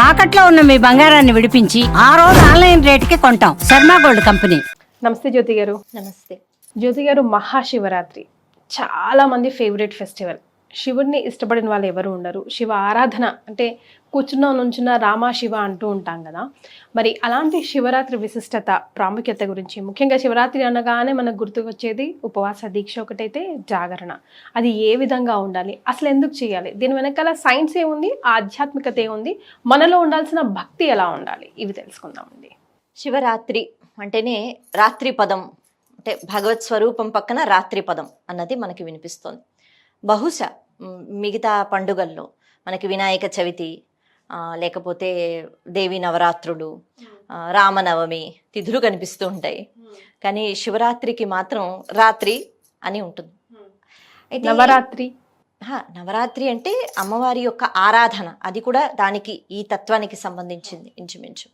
తాకట్లో ఉన్న మీ బంగారాన్ని విడిపించి ఆ రోజు ఆన్లైన్ రేటుకి కొంటాం. Sharma gold company. నమస్తే జ్యోతి గారు. నమస్తే జ్యోతి గారు, మహాశివరాత్రి చాలా మంది ఫేవరెట్ ఫెస్టివల్. శివుడిని ఇష్టపడిన వాళ్ళు ఎవరు ఉండరు. శివ ఆరాధన అంటే కూర్చున్న నుంచున్న రామ శివ అంటూ ఉంటాం కదా. మరి అలాంటి శివరాత్రి విశిష్టత, ప్రాముఖ్యత గురించి, ముఖ్యంగా శివరాత్రి అనగానే మనకు గుర్తుకొచ్చేది ఉపవాస దీక్ష ఒకటైతే జాగరణ. అది ఏ విధంగా ఉండాలి, అసలు ఎందుకు చేయాలి, దీని వెనకాల సైన్స్ ఏముంది, ఆధ్యాత్మికత ఏముంది, మనలో ఉండాల్సిన భక్తి ఎలా ఉండాలి, ఇవి తెలుసుకుందామండి. శివరాత్రి అంటేనే రాత్రి పదం, అంటే భగవత్ స్వరూపం పక్కన రాత్రి పదం అన్నది మనకి వినిపిస్తోంది. బహుశా మిగతా పండుగల్లో మనకి వినాయక చవితి, లేకపోతే దేవి నవరాత్రులు, రామనవమి తిథులు కనిపిస్తూ ఉంటాయి. కానీ శివరాత్రికి మాత్రం రాత్రి అని ఉంటుంది. అయితే నవరాత్రి అంటే అమ్మవారి యొక్క ఆరాధన, అది కూడా దానికి ఈ తత్వానికి సంబంధించింది ఇంచుమించు.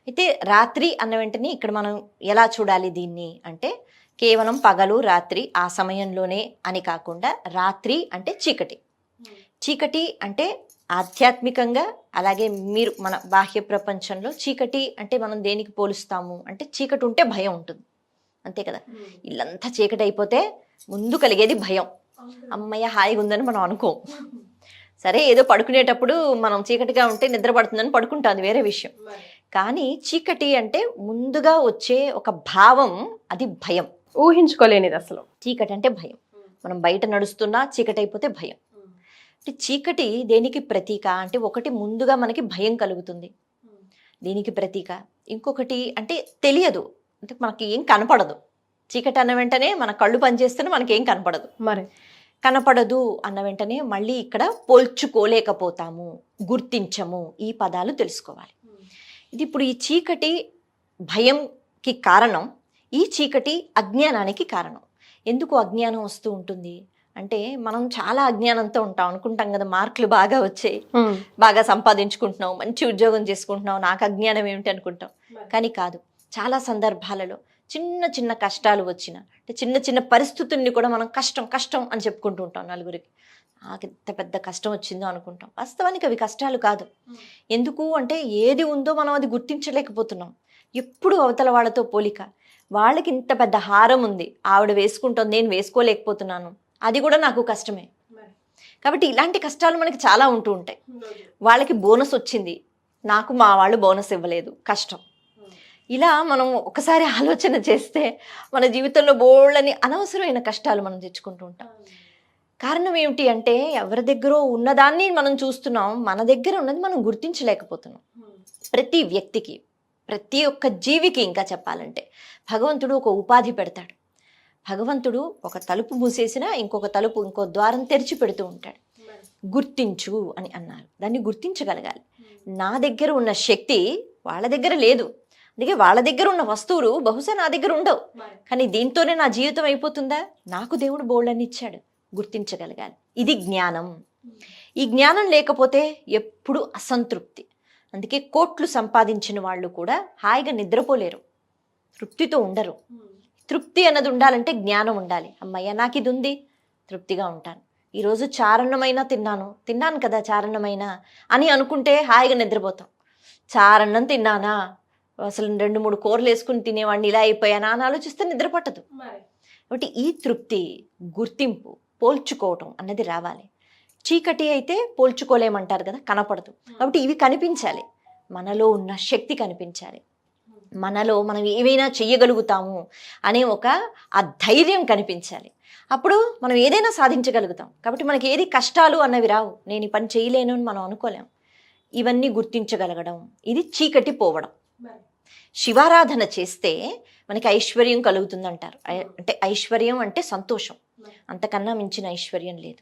అయితే రాత్రి అన్న వెంటనే ఇక్కడ మనం ఎలా చూడాలి దీన్ని అంటే, కేవలం పగలు రాత్రి ఆ సమయంలోనే అని కాకుండా, రాత్రి అంటే చీకటి. చీకటి అంటే ఆధ్యాత్మికంగా, అలాగే మీరు మన బాహ్య ప్రపంచంలో చీకటి అంటే మనం దేనికి పోలుస్తాము అంటే, చీకటి ఉంటే భయం ఉంటుంది, అంతే కదా. ఇల్లంతా చీకటి అయిపోతే ముందు కలిగేది భయం. అమ్మయ్య హాయిగా ఉందని మనం అనుకోం. సరే, ఏదో పడుకునేటప్పుడు మనం చీకటిగా ఉంటే నిద్ర పడుతుందని పడుకుంటాం, అది వేరే విషయం. కానీ చీకటి అంటే ముందుగా వచ్చే ఒక భావం, అది భయం. ఊహించుకోలేనిది అసలు. చీకటి అంటే భయం. మనం బయట నడుస్తున్నా చీకటి అయిపోతే భయం. అంటే చీకటి దేనికి ప్రతీక అంటే, ఒకటి ముందుగా మనకి భయం కలుగుతుంది, దీనికి ప్రతీక. ఇంకొకటి అంటే తెలియదు, అంటే మనకి ఏం కనపడదు. చీకటి అన్న వెంటనే మన కళ్ళు పనిచేస్తేనే మనకి ఏం కనపడదు. మరి కనపడదు అన్న వెంటనే మళ్ళీ ఇక్కడ పోల్చుకోలేకపోతాము, గుర్తించము, ఈ పదాలు తెలుసుకోవాలి. ఇది ఇప్పుడు ఈ చీకటి భయంకి కారణం, ఈ చీకటి అజ్ఞానానికి కారణం. ఎందుకు అజ్ఞానం వస్తూ ఉంటుంది అంటే, మనం చాలా అజ్ఞానంతో ఉంటాం, అనుకుంటాం కదా మార్కులు బాగా వచ్చాయి, బాగా సంపాదించుకుంటున్నాం, మంచి ఉద్యోగం చేసుకుంటున్నాం, నాకు అజ్ఞానం ఏమిటి అనుకుంటాం. కానీ కాదు, చాలా సందర్భాలలో చిన్న చిన్న కష్టాలు వచ్చిన, అంటే చిన్న చిన్న పరిస్థితుల్ని కూడా మనం కష్టం కష్టం అని చెప్పుకుంటూ ఉంటాం నలుగురికి. నాకు ఎంత పెద్ద కష్టం వచ్చిందో అనుకుంటాం. వాస్తవానికి అవి కష్టాలు కాదు. ఎందుకు అంటే, ఏది ఉందో మనం అది గుర్తించలేకపోతున్నాం. ఎప్పుడు అవతల వాళ్ళతో పోలిక. వాళ్ళకి ఇంత పెద్ద హారం ఉంది, ఆవిడ వేసుకుంటుంది, నేను వేసుకోలేకపోతున్నాను, అది కూడా నాకు కష్టమే. కాబట్టి ఇలాంటి కష్టాలు మనకి చాలా ఉంటూ ఉంటాయి. వాళ్ళకి బోనస్ వచ్చింది, నాకు మా వాళ్ళు బోనస్ ఇవ్వలేదు, కష్టం. ఇలా మనం ఒకసారి ఆలోచన చేస్తే మన జీవితంలో బోళ్ళని అనవసరమైన కష్టాలు మనం తెచ్చుకుంటూ ఉంటాం. కారణం ఏమిటి అంటే, ఎవరి దగ్గర ఉన్నదాన్ని మనం చూస్తున్నాం, మన దగ్గర ఉన్నది మనం గుర్తించలేకపోతున్నాం. ప్రతి వ్యక్తికి, ప్రతి ఒక్క జీవికి ఇంకా చెప్పాలంటే భగవంతుడు ఒక ఉపాధి పెడతాడు. భగవంతుడు ఒక తలుపు మూసేసినా ఇంకొక తలుపు, ఇంకో ద్వారం తెరిచి పెడుతూ ఉంటాడు. గుర్తించు అని అన్నారు, దాన్ని గుర్తించగలగాలి. నా దగ్గర ఉన్న శక్తి వాళ్ళ దగ్గర లేదు, అందుకే వాళ్ళ దగ్గర ఉన్న వస్తువులు బహుశా నా దగ్గర ఉండవు. కానీ దీంతోనే నా జీవితం అయిపోతుందా? నాకు దేవుడు బోళ్ళని ఇచ్చాడు, గుర్తించగలగాలి. ఇది జ్ఞానం. ఈ జ్ఞానం లేకపోతే ఎప్పుడు అసంతృప్తి. అందుకే కోట్లు సంపాదించిన వాళ్ళు కూడా హాయిగా నిద్రపోలేరు, తృప్తితో ఉండరు. తృప్తి అన్నది ఉండాలంటే జ్ఞానం ఉండాలి. అమ్మయ్య నాకు ఇది ఉంది, తృప్తిగా ఉంటాను. ఈరోజు చారన్నమైనా తిన్నాను కదా చారన్నమైనా అని అనుకుంటే హాయిగా నిద్రపోతాం. చారన్నం తిన్నానా, అసలు 2-3 కూరలు వేసుకుని తినేవాడిని, ఇలా అయిపోయానా అని ఆలోచిస్తే నిద్ర పట్టదు. కాబట్టి ఈ తృప్తి, గుర్తింపు, పోల్చుకోవటం అన్నది రావాలి. చీకటి అయితే పోల్చుకోలేమంటారు కదా, కనపడదు. కాబట్టి ఇవి కనిపించాలి, మనలో ఉన్న శక్తి కనిపించాలి, మనలో మనం ఏవైనా చెయ్యగలుగుతాము అనే ఆ ధైర్యం కనిపించాలి. అప్పుడు మనం ఏదైనా సాధించగలుగుతాం. కాబట్టి మనకి ఏది కష్టాలు అన్నవి రావు. నేను ఈ పని చేయలేను అని మనం అనుకోలేం. ఇవన్నీ గుర్తించగలగడం, ఇది చీకటి పోవడం. శివారాధన చేస్తే మనకి ఐశ్వర్యం కలుగుతుందంటారు. అంటే ఐశ్వర్యం అంటే సంతోషం, అంతకన్నా మించిన ఐశ్వర్యం లేదు.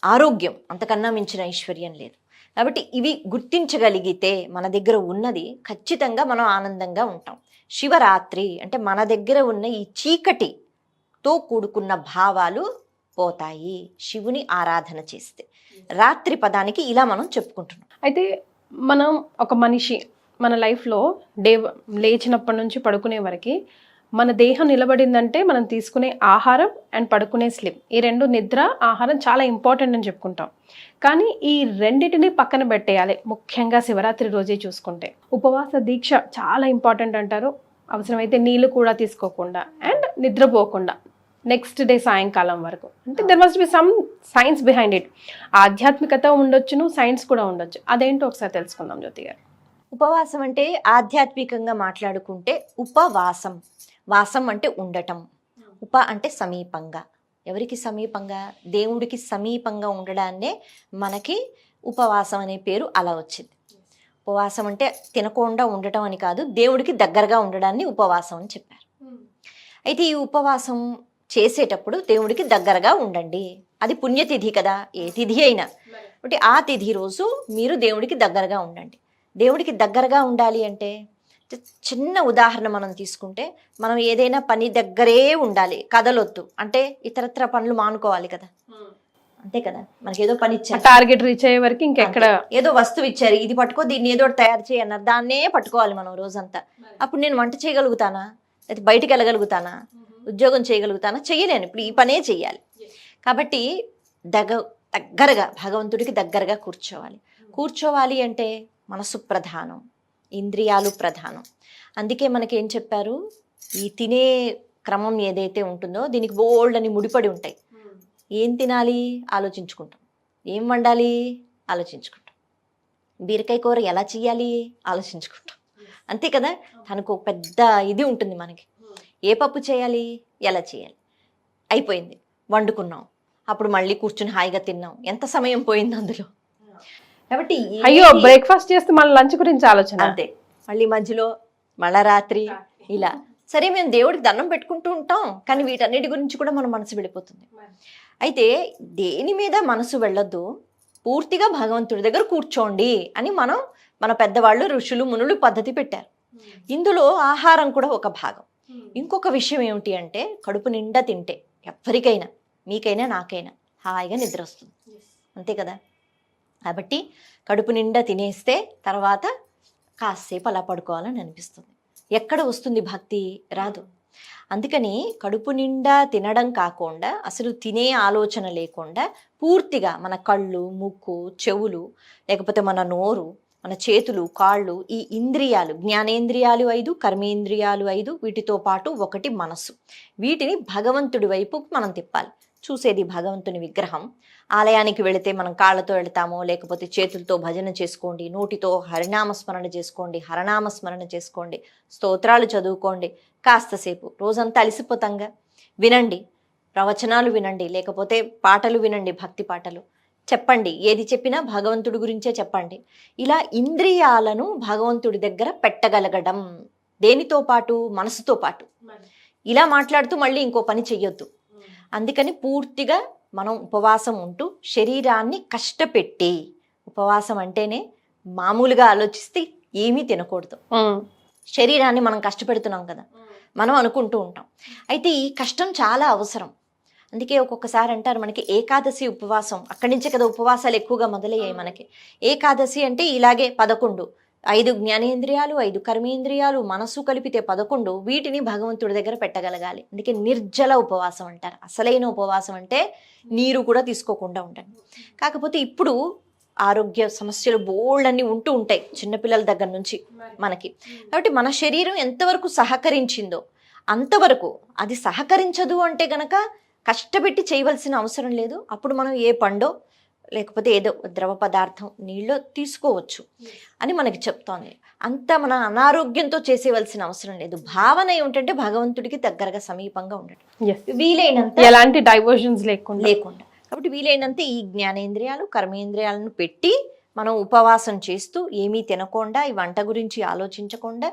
ఆరోగ్యం, అంతకన్నా మించిన ఐశ్వర్యం లేదు. కాబట్టి ఇవి గుర్తించగలిగితే మన దగ్గర ఉన్నది ఖచ్చితంగా మనం ఆనందంగా ఉంటాం. శివరాత్రి అంటే మన దగ్గర ఉన్న ఈ చీకటితో కూడుకున్న భావాలు పోతాయి శివుని ఆరాధన చేస్తే. రాత్రి పదానికి ఇలా మనం చెప్పుకుంటున్నాం. అయితే మనం ఒక మనిషి మన లైఫ్లో లేచినప్పటి నుంచి పడుకునే వరకు మన దేహం నిలబడిందంటే మనం తీసుకునే ఆహారం అండ్ పడుకునే స్లీప్, ఈ రెండు, నిద్ర ఆహారం చాలా ఇంపార్టెంట్ అని చెప్పుకుంటాం. కానీ ఈ రెండింటిని పక్కన పెట్టేయాలి, ముఖ్యంగా శివరాత్రి రోజే చూసుకుంటే. ఉపవాస దీక్ష చాలా ఇంపార్టెంట్ అంటారు. అవసరమైతే నీళ్లు కూడా తీసుకోకుండా అండ్ నిద్రపోకుండా నెక్స్ట్ డే సాయంకాలం వరకు. అంటే there must be some science behind it. ఆధ్యాత్మికత ఉండొచ్చును, సైన్స్ కూడా ఉండొచ్చు. అదేంటో ఒకసారి తెలుసుకుందాం జ్యోతి గారు. ఉపవాసం అంటే ఆధ్యాత్మికంగా మాట్లాడుకుంటే ఉపవాసం, వాసం అంటే ఉండటం, ఉప అంటే సమీపంగా. ఎవరికి సమీపంగా? దేవుడికి సమీపంగా ఉండడాన్నే మనకి ఉపవాసం అనే పేరు అలా వచ్చింది. ఉపవాసం అంటే తినకుండా ఉండటం అని కాదు, దేవుడికి దగ్గరగా ఉండడాన్ని ఉపవాసం అని చెప్పారు. అయితే ఈ ఉపవాసం చేసేటప్పుడు దేవుడికి దగ్గరగా ఉండండి. అది పుణ్యతిథి కదా, ఏ తిథి అయినా. అంటే ఆ తిథి రోజు మీరు దేవుడికి దగ్గరగా ఉండండి. దేవుడికి దగ్గరగా ఉండాలి అంటే చిన్న ఉదాహరణ మనం తీసుకుంటే, మనం ఏదైనా పని దగ్గరే ఉండాలి, కదలొద్దు అంటే ఇతరత్ర పనులు మానుకోవాలి కదా, అంతే కదా. మనకి ఏదో పని ఇచ్చారు, టార్గెట్ రీచ్ అయ్యే వరకు ఇంకెక్కడ, ఏదో వస్తువు ఇచ్చారు, ఇది పట్టుకో, దీన్ని ఏదో తయారు చేయన్నారు, దాన్నే పట్టుకోవాలి మనం రోజంతా. అప్పుడు నేను వంట చేయగలుగుతానా, అయితే బయటికి వెళ్ళగలుగుతానా, ఉద్యోగం చేయగలుగుతానా? చెయ్యలేను. ఇప్పుడు ఈ పనే చెయ్యాలి. కాబట్టి దగ్గరగా భగవంతుడికి దగ్గరగా కూర్చోవాలి అంటే మనసు ప్రధానం, ఇంద్రియాలు ప్రధానం. అందుకే మనకి ఏం చెప్పారు, ఈ తినే క్రమం ఏదైతే ఉంటుందో దీనికి బోల్డ్ అని ముడిపడి ఉంటాయి. ఏం తినాలి ఆలోచించుకుంటాం, ఏం వండాలి ఆలోచించుకుంటాం, బీరకాయ కూర ఎలా చేయాలి ఆలోచించుకుంటాం, అంతే కదా. తనకు పెద్ద ఇది ఉంటుంది మనకి. ఏ పప్పు చేయాలి, ఎలా చేయాలి, అయిపోయింది, వండుకున్నాం, అప్పుడు మళ్ళీ కూర్చుని హాయిగా తిన్నాం, ఎంత సమయం పోయింది అందులో. కాబట్టి అయ్యో బ్రేక్ఫాస్ట్ చేస్తే మళ్ళీ లంచ్ గురించి ఆలోచన, అంతే. మళ్ళీ మధ్యలో మళ్ళా రాత్రి ఇలా. సరే, మేము దేవుడికి దండం పెట్టుకుంటూ ఉంటాం, కానీ వీటన్నిటి గురించి కూడా మన మనసు వెళ్ళిపోతుంది. అయితే దేని మీద మనసు వెళ్ళొద్దు, పూర్తిగా భగవంతుడి దగ్గర కూర్చోండి అని మన పెద్దవాళ్ళు, ఋషులు, మునులు పద్ధతి పెట్టారు. ఇందులో ఆహారం కూడా ఒక భాగం. ఇంకొక విషయం ఏమిటి అంటే, కడుపు నిండా తింటే ఎవరికైనా, మీకైనా నాకైనా హాయిగా నిద్ర వస్తుంది, అంతే కదా. కాబట్టి కడుపు నిండా తినేస్తే తర్వాత కాసేపు అలా పడుకోవాలని అనిపిస్తుంది. ఎక్కడ వస్తుంది భక్తి? రాదు. అందుకని కడుపు నిండా తినడం కాకుండా, అసలు తినే ఆలోచన లేకుండా, పూర్తిగా మన కళ్ళు, ముక్కు, చెవులు, లేకపోతే మన నోరు, మన చేతులు, కాళ్ళు, ఈ ఇంద్రియాలు, జ్ఞానేంద్రియాలు 5, కర్మేంద్రియాలు 5, వీటితో పాటు ఒకటి మనస్సు, వీటిని భగవంతుడి వైపు మనం తిప్పాలి. చూసేది భగవంతుని విగ్రహం. ఆలయానికి వెళితే మనం కాళ్ళతో వెళతామో, లేకపోతే చేతులతో భజన చేసుకోండి, నోటితో హరినామస్మరణ చేసుకోండి, హరనామస్మరణ చేసుకోండి, స్తోత్రాలు చదువుకోండి. కాస్తసేపు రోజంతా అలసిపోతాంగా, వినండి, ప్రవచనాలు వినండి, లేకపోతే పాటలు వినండి, భక్తి పాటలు చెప్పండి. ఏది చెప్పినా భగవంతుడి గురించే చెప్పండి. ఇలా ఇంద్రియాలను భగవంతుడి దగ్గర పెట్టగలగడం, దేనితో పాటు? మనసుతో పాటు. ఇలా మాట్లాడుతూ మళ్ళీ ఇంకో పని చెయ్యొద్దు. అందుకని పూర్తిగా మనం ఉపవాసం ఉంటూ శరీరాన్ని కష్టపెట్టి, ఉపవాసం అంటేనే మామూలుగా ఆలోచిస్తే ఏమీ తినకూడదు. శరీరాన్ని మనం కష్టపెడుతున్నాం కదా, మనం అనుకుంటూ ఉంటాం. అయితే ఈ కష్టం చాలా అవసరం. అందుకే ఒక్కొక్కసారి అంటారు మనకి ఏకాదశి ఉపవాసం, అక్కడి నుంచే కదా ఉపవాసాలు ఎక్కువగా మొదలయ్యాయి మనకి. ఏకాదశి అంటే ఇలాగే 11, 5 జ్ఞానేంద్రియాలు, 5 కర్మేంద్రియాలు, మనసు కలిపితే 11, వీటిని భగవంతుడి దగ్గర పెట్టగలగాలి. అందుకే నిర్జల ఉపవాసం అంటారు. అసలైన ఉపవాసం అంటే నీరు కూడా తీసుకోకుండా ఉండండి. కాకపోతే ఇప్పుడు ఆరోగ్య సమస్యలు బోల్డ్ అన్ని ఉంటూ ఉంటాయి చిన్నపిల్లల దగ్గర నుంచి మనకి. కాబట్టి మన శరీరం ఎంతవరకు సహకరించిందో అంతవరకు, అది సహకరించదు అంటే గనక కష్టపెట్టి చేయవలసిన అవసరం లేదు. అప్పుడు మనం ఏ పండో లేకపోతే ఏదో ద్రవ పదార్థం నీళ్ళో తీసుకోవచ్చు అని మనకి చెప్తోంది. అంత మన అనారోగ్యంతో చేసేవలసిన అవసరం లేదు. భావన ఏమిటంటే భగవంతుడికి దగ్గరగా సమీపంగా ఉండటం, వీలైనంత ఎలాంటి డైవర్షన్స్ లేకుండా. కాబట్టి వీలైనంత ఈ జ్ఞానేంద్రియాలు, కర్మేంద్రియాలను పెట్టి మనం ఉపవాసం చేస్తూ, ఏమీ తినకుండా, ఈ వంట గురించి ఆలోచించకుండా,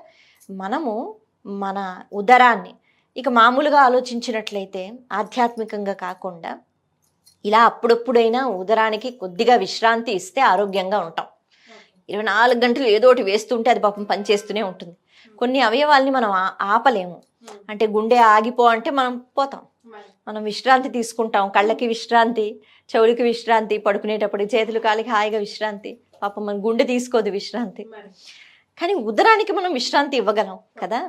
మనము మన ఉదరాన్ని ఇక మామూలుగా ఆలోచించినట్లయితే ఆధ్యాత్మికంగా కాకుండా ఇలా అప్పుడప్పుడైనా ఉదరానికి కొద్దిగా విశ్రాంతి ఇస్తే ఆరోగ్యంగా ఉంటాం. 24 గంటలు ఏదోటి వేస్తుంటే అది పాపం పనిచేస్తూనే ఉంటుంది. కొన్ని అవయవాల్ని మనం ఆపలేము. అంటే గుండె ఆగిపో అంటే మనం పోతాం, మనం విశ్రాంతి తీసుకుంటాం. కళ్ళకి విశ్రాంతి, చెవులకి విశ్రాంతి, పడుకునేటప్పుడు చేతులు కాలికి హాయిగా విశ్రాంతి. పాపం మన గుండె తీసుకోదు విశ్రాంతి. కానీ ఉదరానికి మనం విశ్రాంతి ఇవ్వగలం కదా,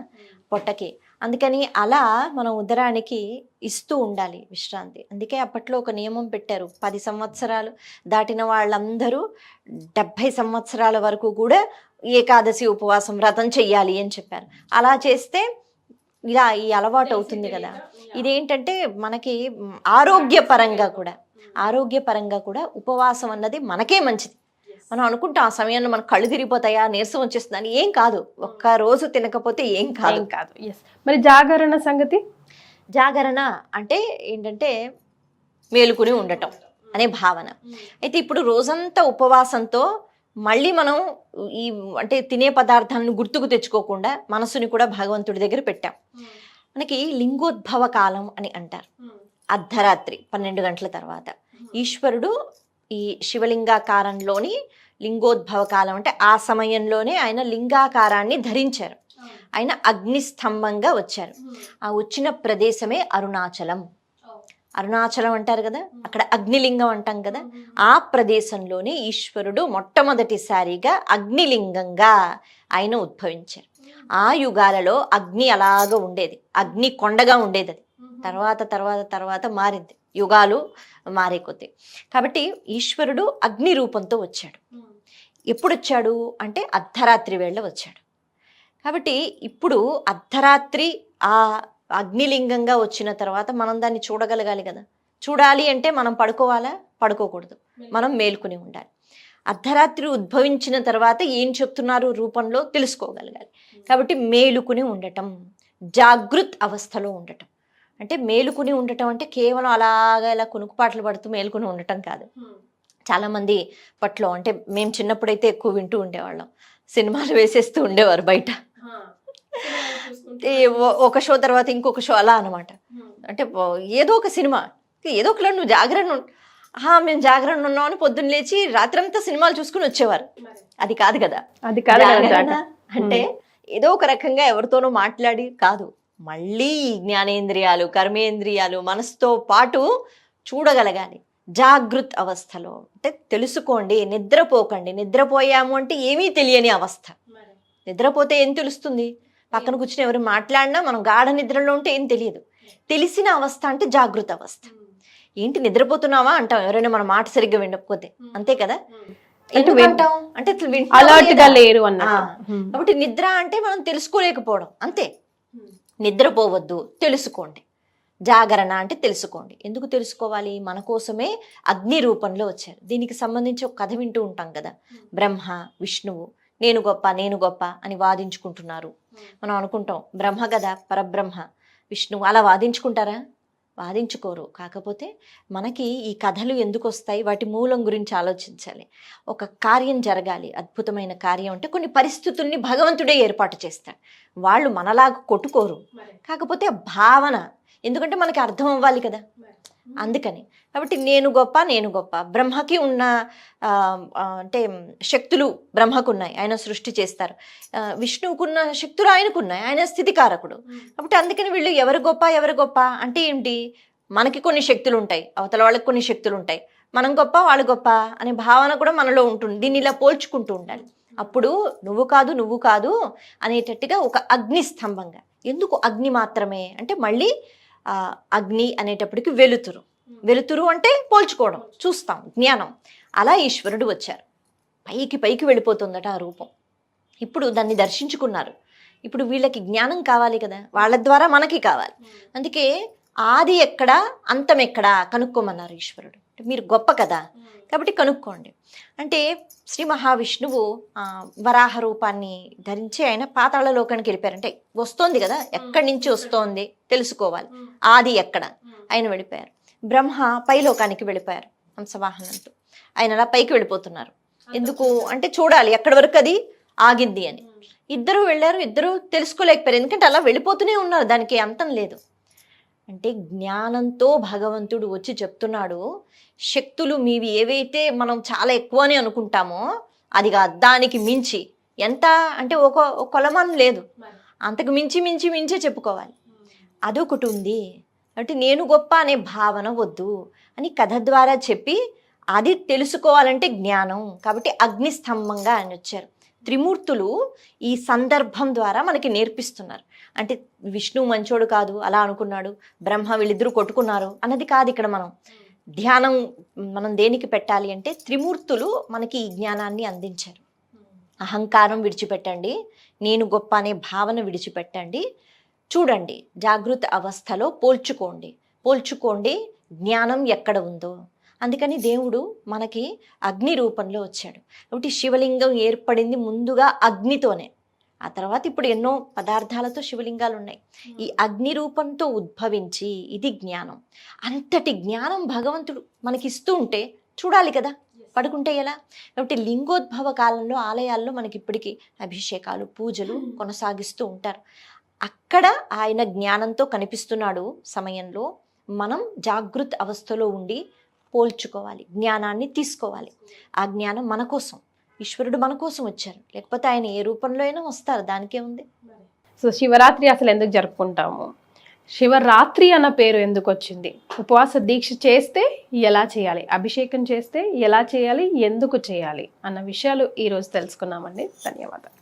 పొట్టకి. అందుకని అలా మనం ఉదరానికి ఇస్తూ ఉండాలి విశ్రాంతి. అందుకే అప్పట్లో ఒక నియమం పెట్టారు, 10 సంవత్సరాలు దాటిన వాళ్ళందరూ 70 సంవత్సరాల వరకు కూడా ఏకాదశి ఉపవాసం వ్రతం చెయ్యాలి అని చెప్పారు. అలా చేస్తే ఇలా ఈ అలవాటు అవుతుంది కదా. ఇదేంటంటే మనకి ఆరోగ్యపరంగా కూడా ఉపవాసం అన్నది మనకే మంచిది. మనం అనుకుంటాం ఆ సమయంలో మన కళ్ళు తిరిగిపోతాయా, నీరసం వచ్చేస్తుందని. ఏం కాదు, ఒక్క రోజు తినకపోతే ఏం కాదు. ఎస్. మరి జాగరణ సంగతి? జాగరణ అంటే ఏంటంటే మేలుకుని ఉండటం అనే భావన. అయితే ఇప్పుడు రోజంతా ఉపవాసంతో మళ్ళీ మనం ఈ అంటే తినే పదార్థాలను గుర్తుకు తెచ్చుకోకుండా మనసుని కూడా భగవంతుడి దగ్గర పెట్టాం. మనకి లింగోద్భవ కాలం అని అంటారు. అర్ధరాత్రి 12 గంటల తర్వాత ఈశ్వరుడు ఈ శివలింగాకారంలోని లింగోద్భవ కాలం అంటే ఆ సమయంలోనే ఆయన లింగాకారాన్ని ధరించారు. ఆయన అగ్నిస్తంభంగా వచ్చారు. ఆ వచ్చిన ప్రదేశమే అరుణాచలం. అరుణాచలం అంటారు కదా, అక్కడ అగ్నిలింగం అంటాం కదా. ఆ ప్రదేశంలోనే ఈశ్వరుడు మొట్టమొదటిసారిగా అగ్నిలింగంగా ఆయన ఉద్భవించారు. ఆ యుగాలలో అగ్ని అలాగా ఉండేది, అగ్ని కొండగా ఉండేది. అది తర్వాత తర్వాత తర్వాత మారింది, యుగాలు మారే కొద్దీ. కాబట్టి ఈశ్వరుడు అగ్ని రూపంతో వచ్చాడు. ఎప్పుడు వచ్చాడు అంటే అర్ధరాత్రి వేళ వచ్చాడు. కాబట్టి ఇప్పుడు అర్ధరాత్రి ఆ అగ్నిలింగంగా వచ్చిన తర్వాత మనం దాన్ని చూడగలగాలి కదా. చూడాలి అంటే మనం పడుకోవాలా? పడుకోకూడదు, మనం మేల్కొని ఉండాలి. అర్ధరాత్రి ఉద్భవించిన తర్వాత ఏం చెప్తున్నారు రూపంలో తెలుసుకోగలగాలి. కాబట్టి మేలుకుని ఉండటం, జాగృత్ అవస్థలో ఉండటం. అంటే మేలుకుని ఉండటం అంటే కేవలం అలాగా ఇలా కునుకుపాట్లు పడుతూ మేలుకుని ఉండటం కాదు. చాలామంది పట్లో అంటే మేము చిన్నప్పుడైతే ఎక్కువ వింటూ ఉండేవాళ్ళం, సినిమాలు వేసేస్తూ ఉండేవారు బయట, ఒక షో తర్వాత ఇంకొక షో అలా అనమాట. అంటే ఏదో ఒక సినిమా, ఏదో ఒకలా నువ్వు జాగరణ, మేము జాగరణ ఉన్నాం అని పొద్దున్న లేచి రాత్రంతా సినిమాలు చూసుకుని వచ్చేవారు. అది కాదు కదా. అది కాదు అంటే ఏదో ఒక రకంగా ఎవరితోనో మాట్లాడి కాదు, మళ్ళీ జ్ఞానేంద్రియాలు, కర్మేంద్రియాలు, మనసుతో పాటు చూడగలగాలి జాగృత్ అవస్థలో. అంటే తెలుసుకోండి, నిద్రపోకండి. నిద్రపోయాము అంటే ఏమీ తెలియని అవస్థ. నిద్రపోతే ఏం తెలుస్తుంది? పక్కన కూర్చుని ఎవరు మాట్లాడినా మనం గాఢ నిద్రలో ఉంటే ఏం తెలియదు. తెలిసిన అవస్థ అంటే జాగృత అవస్థ. ఏంటి నిద్రపోతున్నావా అంటాం ఎవరైనా మన మాట సరిగ్గా వినకపోతే, అంతే కదా. ఎందుకంటాం అంటే అలర్ట్ గా లేరు అన్న. కాబట్టి నిద్ర అంటే మనం తెలుసుకోలేకపోవడం, అంతే. నిద్రపోవద్దు, తెలుసుకోండి. జాగరణ అంటే తెలుసుకోండి. ఎందుకు తెలుసుకోవాలి? మన కోసమే అగ్ని రూపంలో వచ్చారు. దీనికి సంబంధించి ఒక కథ వింటూ ఉంటాం కదా. బ్రహ్మ విష్ణువు నేను గొప్ప అని వాదించుకుంటున్నారు. మనం అనుకుంటాం బ్రహ్మ కదా పరబ్రహ్మ, విష్ణువు అలా వాదించుకుంటారా? వాదించుకోరు. కాకపోతే మనకి ఈ కథలు ఎందుకు వస్తాయి, వాటి మూలం గురించి ఆలోచించాలి. ఒక కార్యం జరగాలి, అద్భుతమైన కార్యం అంటే కొన్ని పరిస్థితుల్ని భగవంతుడే ఏర్పాటు చేస్తాడు. వాళ్ళు మనలాగా కొట్టుకోరు. కాకపోతే భావన, ఎందుకంటే మనకి అర్థం అవ్వాలి కదా, అందుకని. కాబట్టి నేను గొప్ప. బ్రహ్మకి ఉన్న అంటే శక్తులు బ్రహ్మకున్నాయి, ఆయన సృష్టి చేస్తారు. విష్ణువుకున్న శక్తులు ఆయనకున్నాయి, ఆయన స్థితికారకుడు. కాబట్టి అందుకని వీళ్ళు ఎవరు గొప్ప అంటే ఏంటి? మనకి కొన్ని శక్తులు ఉంటాయి, అవతల వాళ్ళకి కొన్ని శక్తులు ఉంటాయి. మనం గొప్ప, వాళ్ళు గొప్ప అనే భావన కూడా మనలో ఉంటుంది. దీన్ని ఇలా పోల్చుకుంటూ ఉండాలి. అప్పుడు నువ్వు కాదు అనేటట్టుగా ఒక అగ్ని స్తంభంగా. ఎందుకు అగ్ని మాత్రమే అంటే మళ్ళీ అగ్ని అనేటప్పటికి వెలుతురు అంటే పోల్చుకోవడం, చూస్తాం, జ్ఞానం. అలా ఈశ్వరుడు వచ్చారు. పైకి వెళ్ళిపోతుందట ఆ రూపం. ఇప్పుడు దాన్ని దర్శించుకున్నారు. ఇప్పుడు వీళ్ళకి జ్ఞానం కావాలి కదా, వాళ్ళ ద్వారా మనకి కావాలి. అందుకే ఆది ఎక్కడ అంతం ఎక్కడ కనుక్కోమన్నారు ఈశ్వరుడు. మీరు గొప్ప కదా కాబట్టి కనుక్కోండి అంటే శ్రీ మహావిష్ణువు వరాహ రూపాన్ని ధరించి ఆయన పాతాళ లోకానికి వెళ్ళిపోయారంటే వస్తోంది కదా, ఎక్కడి నుంచి వస్తోంది తెలుసుకోవాలి. ఆది ఎక్కడ ఆయన వెళ్ళిపోయారు. బ్రహ్మ పైలోకానికి వెళ్ళిపోయారు హంసవాహనంతో. ఆయన అలా పైకి వెళ్ళిపోతున్నారు. ఎందుకు అంటే చూడాలి ఎక్కడి వరకు అది ఆగింది అని. ఇద్దరు వెళ్ళారు, ఇద్దరు తెలుసుకోలేకపోయారు. ఎందుకంటే అలా వెళ్ళిపోతూనే ఉన్నారు, దానికి అంతం లేదు. అంటే జ్ఞానంతో భగవంతుడు వచ్చి చెప్తున్నాడు, శక్తులు మీవి ఏవైతే మనం చాలా ఎక్కువ అని అనుకుంటామో అది కాదు, దానికి మించి. ఎంత అంటే ఒక కొలమానం లేదు, అంతకు మించే చెప్పుకోవాలి. అదొకటి ఉంది. అంటే నేను గొప్ప అనే భావన వద్దు అని కథ ద్వారా చెప్పి అది తెలుసుకోవాలంటే జ్ఞానం. కాబట్టి అగ్నిస్తంభంగా ఆయన వచ్చారు. త్రిమూర్తులు ఈ సందర్భం ద్వారా మనకి నేర్పిస్తున్నారు. అంటే విష్ణువు మంచోడు కాదు అలా అనుకున్నాడు, బ్రహ్మ వీళ్ళిద్దరూ కొట్టుకున్నారు అన్నది కాదు. ఇక్కడ మనం ధ్యానం మనం దేనికి పెట్టాలి అంటే త్రిమూర్తులు మనకి ఈ జ్ఞానాన్ని అందించారు. అహంకారం విడిచిపెట్టండి, నేను గొప్ప అనే భావన విడిచిపెట్టండి, చూడండి జాగృత అవస్థలో పోల్చుకోండి జ్ఞానం ఎక్కడ ఉందో. అందుకని దేవుడు మనకి అగ్ని రూపంలో వచ్చాడు. కాబట్టి శివలింగం ఏర్పడింది ముందుగా అగ్నితోనే, ఆ తర్వాత ఇప్పుడు ఎన్నో పదార్థాలతో శివలింగాలు ఉన్నాయి. ఈ అగ్ని రూపంతో ఉద్భవించి ఇది జ్ఞానం. అంతటి జ్ఞానం భగవంతుడు మనకి ఇస్తూ ఉంటే చూడాలి కదా, పడుకుంటే ఎలా? కాబట్టి లింగోద్భవ కాలంలో ఆలయాల్లో మనకి ఇప్పటికీ అభిషేకాలు పూజలు కొనసాగిస్తూ ఉంటారు. అక్కడ ఆయన జ్ఞానంతో కనిపిస్తున్నాడు సమయంలో మనం జాగృత అవస్థలో ఉండి పోల్చుకోవాలి, జ్ఞానాన్ని తీసుకోవాలి. ఆ జ్ఞానం మన కోసం, ఈశ్వరుడు మన కోసం వచ్చారు, లేకపోతే ఆయన ఏ రూపంలో అయినా వస్తారు, దానికే ఉంది. సో శివరాత్రి అసలు ఎందుకు జరుపుకుంటాము, శివరాత్రి అన్న పేరు ఎందుకు వచ్చింది, ఉపవాస దీక్ష చేస్తే ఎలా చేయాలి, అభిషేకం చేస్తే ఎలా చేయాలి, ఎందుకు చేయాలి అన్న విషయాలు ఈరోజు తెలుసుకున్నామండి. ధన్యవాదాలు.